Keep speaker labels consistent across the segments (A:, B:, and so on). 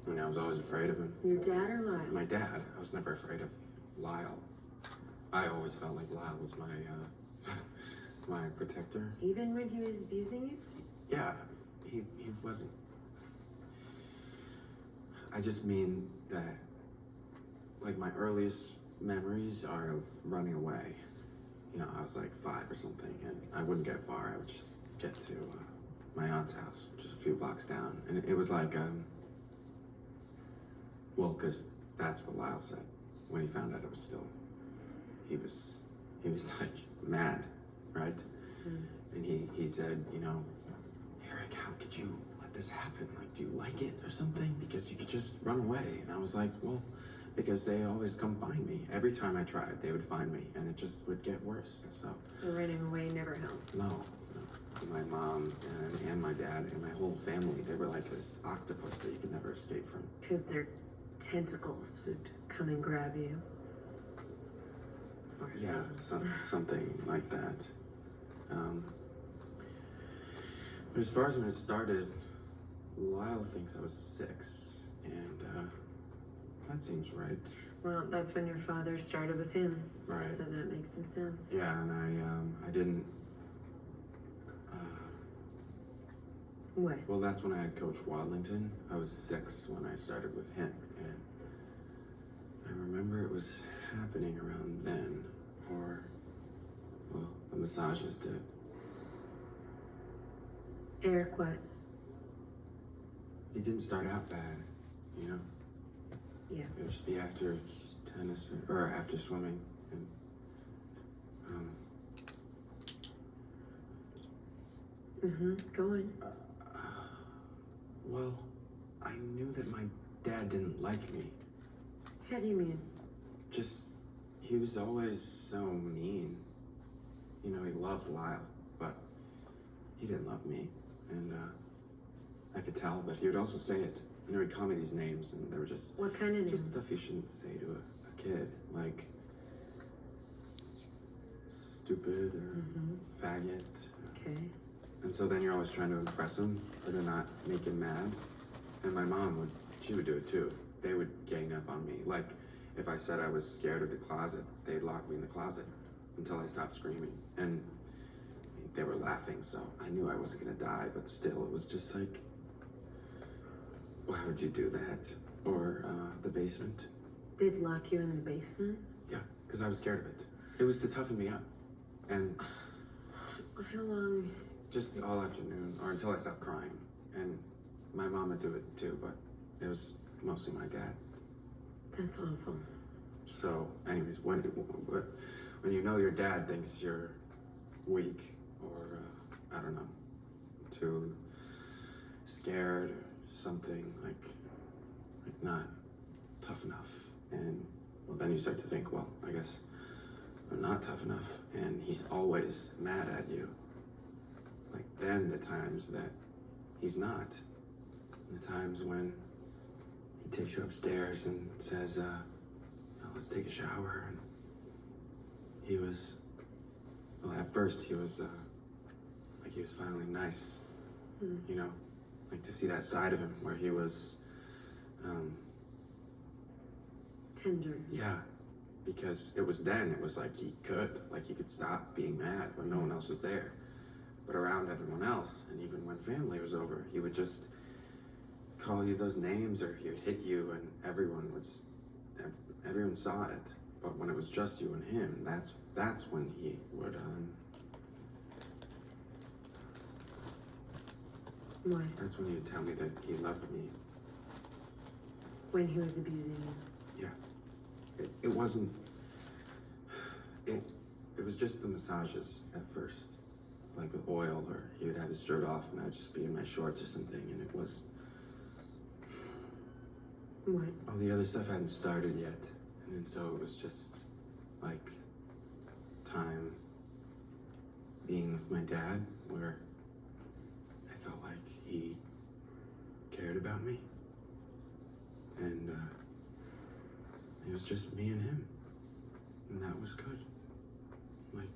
A: I mean, I was always afraid of him.
B: Your dad or Lyle?
A: My dad. I was never afraid of Lyle. I always felt like Lyle was my, my protector.
B: Even when he was abusing you?
A: Yeah, he wasn't. I just mean that, like, my earliest memories are of running away. You know, I was like 5 or something, and I wouldn't get far. I would just get to my aunt's house, just a few blocks down. And it was like, well, because that's what Lyle said when he found out it was still, he was like mad, right? And he said, you know, Eric, how could you let this happen? Like, do you like it or something? Because you could just run away. And I was like, well, because they always come find me. Every time I tried, they would find me, and it just would get worse. So
B: running away never helped?
A: No. My mom and my dad and my whole family, they were like this octopus that you could never escape from.
B: Because their tentacles would come and grab you.
A: Yeah, something like that. But as far as when it started, Lyle thinks I was 6, and that seems right.
B: Well, that's when your father started with him.
A: Right.
B: So that makes some sense.
A: Yeah, and I didn't.
B: What?
A: Well, that's when I had Coach Wadlington. I was 6 when I started with him, and I remember it was happening around then, or, well, the massages did.
B: Eric, what?
A: It didn't start out bad, you know?
B: Yeah.
A: It would just be after tennis, or after swimming, and,
B: Go on.
A: well, I knew that my dad didn't like me.
B: How do you mean?
A: Just, he was always so mean. You know, he loved Lyle, but he didn't love me. And I could tell, but he would also say it. You know, he'd call me these names, and they were just...
B: What kind of names?
A: Just stuff you shouldn't say to a kid. Like, stupid or faggot.
B: Okay.
A: And so then you're always trying to impress him or to not make him mad. And my mom she would do it too. They would gang up on me. Like, if I said I was scared of the closet, they'd lock me in the closet until I stopped screaming. And they were laughing, so I knew I wasn't gonna die, but still, it was just like, why would you do that? Or the basement.
B: They'd lock you in the basement?
A: Yeah, because I was scared of it. It was to toughen me up. And
B: how long?
A: Just all afternoon, or until I stopped crying. And my mom would do it too, but it was mostly my dad.
B: That's awful.
A: So, anyways, when you know your dad thinks you're weak, or I don't know, too scared or something, like not tough enough, and well, then you start to think, well, I guess I'm not tough enough, and he's always mad at you. Like, then the times that he's not, the times when he takes you upstairs and says, let's take a shower, and he was, well, at first he was, like, he was finally nice, you know, like, to see that side of him where he was,
B: tender.
A: yeah, because it was like he could stop being mad when no one else was there. But around everyone else, and even when family was over, he would just call you those names, or he would hit you, and everyone saw it. But when it was just you and him, that's when he would
B: What?
A: that's when he would tell me that he loved me.
B: When he was abusing you?
A: Yeah. It wasn't. It was just the massages at first. Like with oil, or he would have his shirt off and I'd just be in my shorts or something, and it was...
B: What?
A: All the other stuff hadn't started yet, and then so it was just like time being with my dad, where I felt like he cared about me, and it was just me and him, and that was good. Like,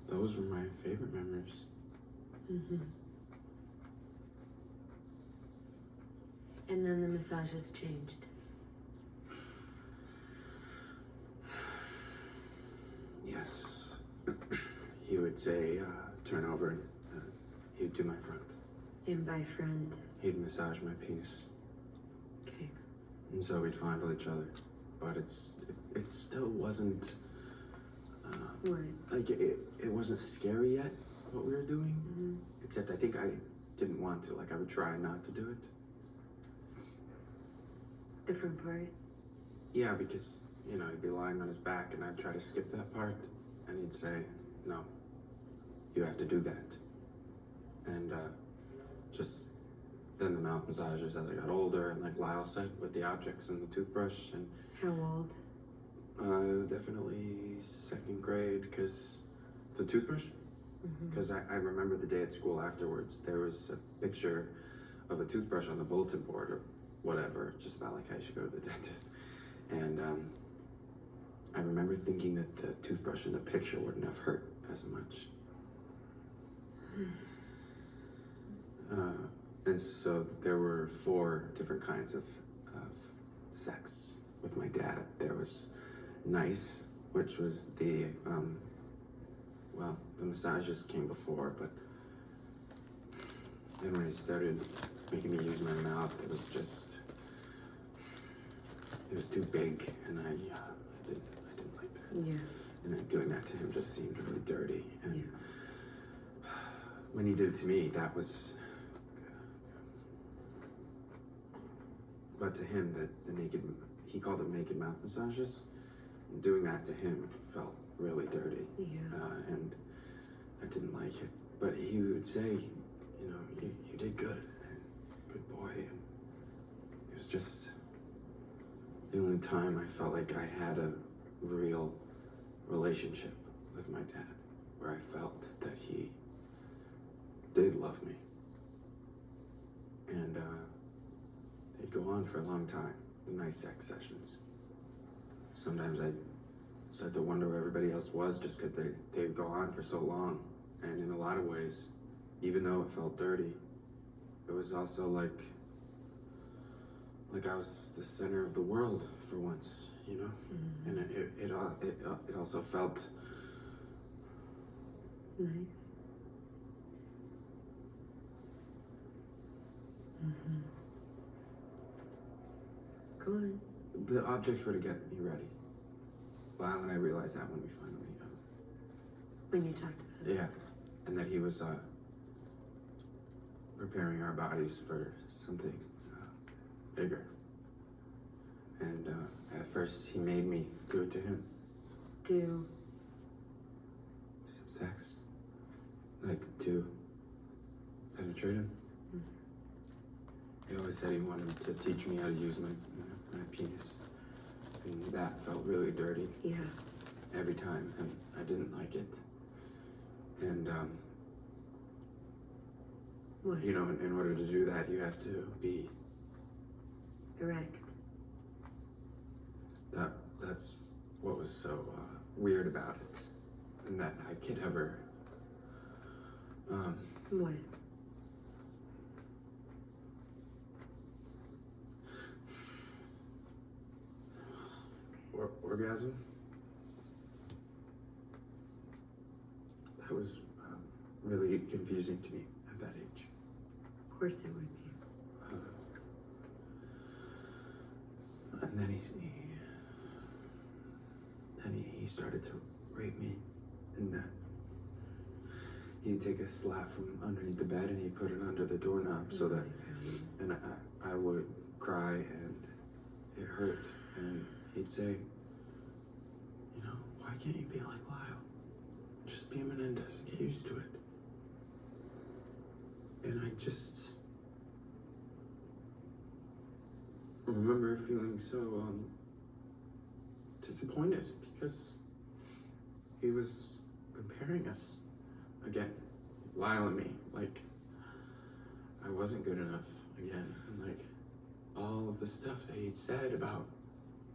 A: those were my favorite memories.
B: And then the massages changed.
A: Yes. He would say, turn over, and he'd do my front.
B: And by friend.
A: He'd massage my penis.
B: Okay.
A: And so we'd fondle each other. But it still wasn't,
B: What?
A: like, it wasn't scary yet, what we were doing.
B: Mm-hmm.
A: Except I think I didn't want to. Like, I would try not to do it.
B: Different part.
A: Yeah, because, you know, he'd be lying on his back and I'd try to skip that part. And he'd say, no, you have to do that. And just then the mouth massages as I got older, and like Lyle said, with the objects and the toothbrush. And
B: How old?
A: definitely second grade, because the toothbrush. Because I remember the day at school afterwards, there was a picture of a toothbrush on the bulletin board or whatever, just about like I should go to the dentist. And I remember thinking that the toothbrush in the picture wouldn't have hurt as much. And so there were 4 different kinds of sex with my dad. There was nice, which was the, well, the massages came before, but then when he started making me use my mouth, it was too big, and I didn't like that.
B: Yeah.
A: And then doing that to him just seemed really dirty. And
B: Yeah.
A: when he did it to me, that was. But to him, he called them naked mouth massages. And doing that to him felt really dirty.
B: Yeah.
A: And I didn't like it. But he would say, you know, you did good, and good boy. And it was just the only time I felt like I had a real relationship with my dad, where I felt that he did love me. And they'd go on for a long time, the nice sex sessions. Sometimes I'd start to wonder where everybody else was, just because they'd go on for so long. And in a lot of ways, even though it felt dirty, it was also like I was the center of the world for once, you know? And it also felt
B: Nice. Go on.
A: the objects were to get me ready. Lyle and I realized that when we finally,
B: When you talked about it.
A: yeah, and that he was preparing our bodies for something bigger. And at first, he made me do it to him.
B: Do.
A: Sex, like to penetrate him. He always said he wanted to teach me how to use my penis, and that felt really dirty
B: Yeah.
A: every time, and I didn't like it. And
B: What?
A: you know, in order to do that, you have to be
B: Erect.
A: That's what was so weird about it, and that I could ever
B: What?
A: orgasm. That was really confusing to me at that age.
B: Of course it would be.
A: And then he started to rape me, in that he'd take a slap from underneath the bed and he'd put it under the doorknob so that, and I would cry and it hurt, and he'd say, you know, why can't you be like Lyle? Just be Menendez and get used to it. And I just remember feeling so disappointed because he was comparing us again, Lyle and me, like I wasn't good enough again, and like all of the stuff that he'd said about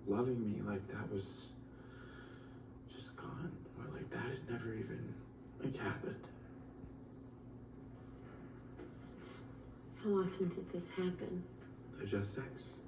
A: loving me, like that was just gone, or like that had never even like happened.
B: How often did this happen?
A: They're just sex.